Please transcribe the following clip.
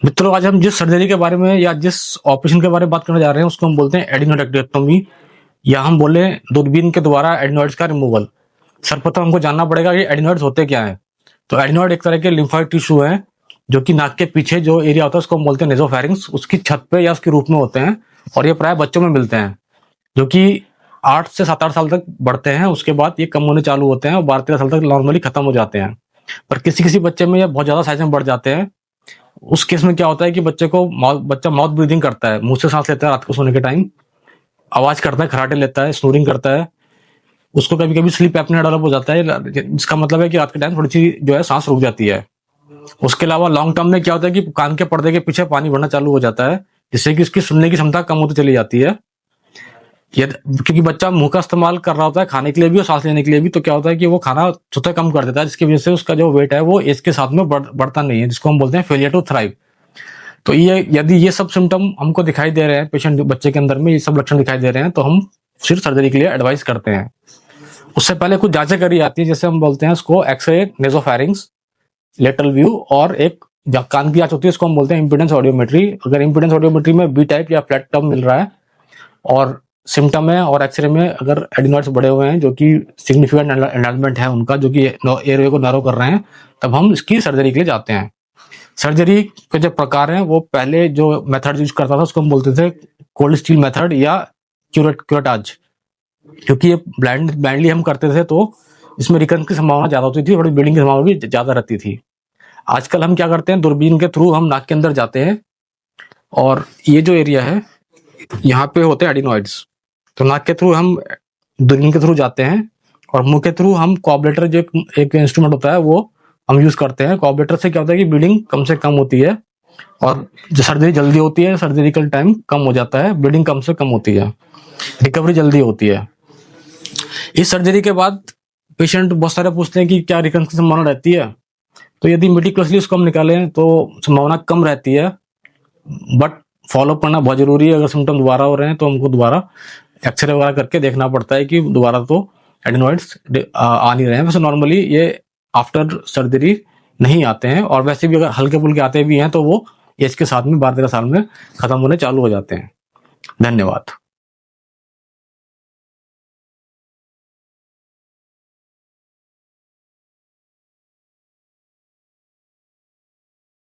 मित्रों, आज हम जिस सर्जरी के बारे में या जिस ऑपरेशन के बारे में बात करने जा रहे हैं उसको हम बोलते हैं एडिनोइडक्टोमी, या हम बोले दूरबीन के द्वारा एडिनोइड्स का रिमूवल। सर्वप्रथम हमको जानना पड़ेगा कि एडिनोइड्स होते क्या हैं। तो एडिनोइड एक तरह के लिम्फोइड टिश्यू है जो कि नाक के पीछे जो एरिया होता है उसको हम बोलते हैं नेसोफेरिंक्स, उसकी छत पे या उसके रूप में होते हैं और ये प्राय बच्चों में मिलते हैं जो कि 8 से 7-8 साल तक बढ़ते हैं। उसके बाद ये कम होने चालू होते हैं और 12-13 साल तक नॉर्मली खत्म हो जाते हैं। पर किसी किसी बच्चे में ये बहुत ज्यादा साइज में बढ़ जाते हैं। उस केस में क्या होता है कि बच्चा माउथ ब्रीदिंग करता है, मुंह से सांस लेता है, रात को सोने के टाइम आवाज करता है, खराटे लेता है, स्नोरिंग करता है। उसको कभी कभी स्लीप एपनिया डेवलप हो जाता है, इसका मतलब है कि रात के टाइम थोड़ी सी जो है सांस रुक जाती है। उसके अलावा लॉन्ग टर्म में क्या होता है कि कान के पर्दे के पीछे पानी भरना चालू हो जाता है, जिससे कि उसकी सुनने की क्षमता कम होती चली जाती है। क्योंकि बच्चा मुंह का इस्तेमाल कर रहा होता है खाने के लिए भी और सांस लेने के लिए भी, तो क्या होता है कि वो खाना स्वतः कम कर देता है, जिसकी वजह से उसका जो वेट है वो एज के साथ में बढ़ता नहीं है, जिसको हम बोलते हैं फेलियर टू थ्राइव। तो ये यदि ये सब सिम्टम हमको दिखाई दे रहे हैं पेशेंट बच्चे के अंदर में, ये सब लक्षण दिखाई दे रहे हैं, तो हम सिर्फ सर्जरी के लिए एडवाइस करते हैं। उससे पहले कुछ जांचें करी जाती है, जैसे हम बोलते हैं इसको एक्सरे नेसोफेरिंक्स, लेटरल व्यू, और एक कान की जांच होती है, इसको हम बोलते हैं इम्पीडेंस ऑडियोमेट्री। अगर इम्पीडेंस ऑडियोमेट्री में बी टाइप या फ्लैट टर्म मिल रहा है और सिम्टम है और एक्सरे में अगर एडिनोइड्स बढ़े हुए हैं जो कि सिग्निफिकेंट एनलार्जमेंट है उनका, जो कि एयरवे को नैरो कर रहे हैं, तब हम इसकी सर्जरी के लिए जाते हैं। सर्जरी के जो प्रकार हैं, वो पहले जो मेथड यूज करता था उसको हम बोलते थे कोल्ड स्टील मेथड या क्यूरेटाज, क्योंकि ये ब्लाइंडली हम करते थे तो इसमें रिकरेंस की संभावना ज्यादा होती थी, थोड़ी ब्लीडिंग की संभावना भी ज्यादा रहती थी। आजकल हम क्या करते हैं, दूरबीन के थ्रू हम नाक के अंदर जाते हैं और ये जो एरिया है यहाँ पे होते हैं एडिनोइड्स। तो नाक के थ्रू हम दूरबीन के थ्रू जाते हैं और मुंह के थ्रू हम कोऑब्लेटर, जो एक इंस्ट्रूमेंट होता है, वो हम यूज करते हैं। कोऑब्लेटर से क्या होता है कि ब्लीडिंग कम से कम होती है और जो सर्जरी जल्दी होती है, सर्जरिकल टाइम कम हो जाता है, ब्लीडिंग कम से कम होती है, रिकवरी जल्दी होती है। इस सर्जरी के बाद पेशेंट बहुत सारे पूछते हैं कि क्या रिकरेंस की संभावना रहती है। तो यदि मेटिकुलसली उसको हम निकालें तो संभावना कम रहती है, बट फॉलोअप करना बहुत जरूरी है। अगर सिम्टम दोबारा हो रहे हैं तो हमको दोबारा एक्सरे वगैरह करके देखना पड़ता है कि दोबारा तो एडिनोइड्स आ नहीं रहे हैं। वैसे नॉर्मली ये आफ्टर सर्जरी नहीं आते हैं, और वैसे भी अगर हल्के फुल्के आते भी हैं तो वो एज के साथ में 12-13 साल में खत्म होने चालू हो जाते हैं। धन्यवाद।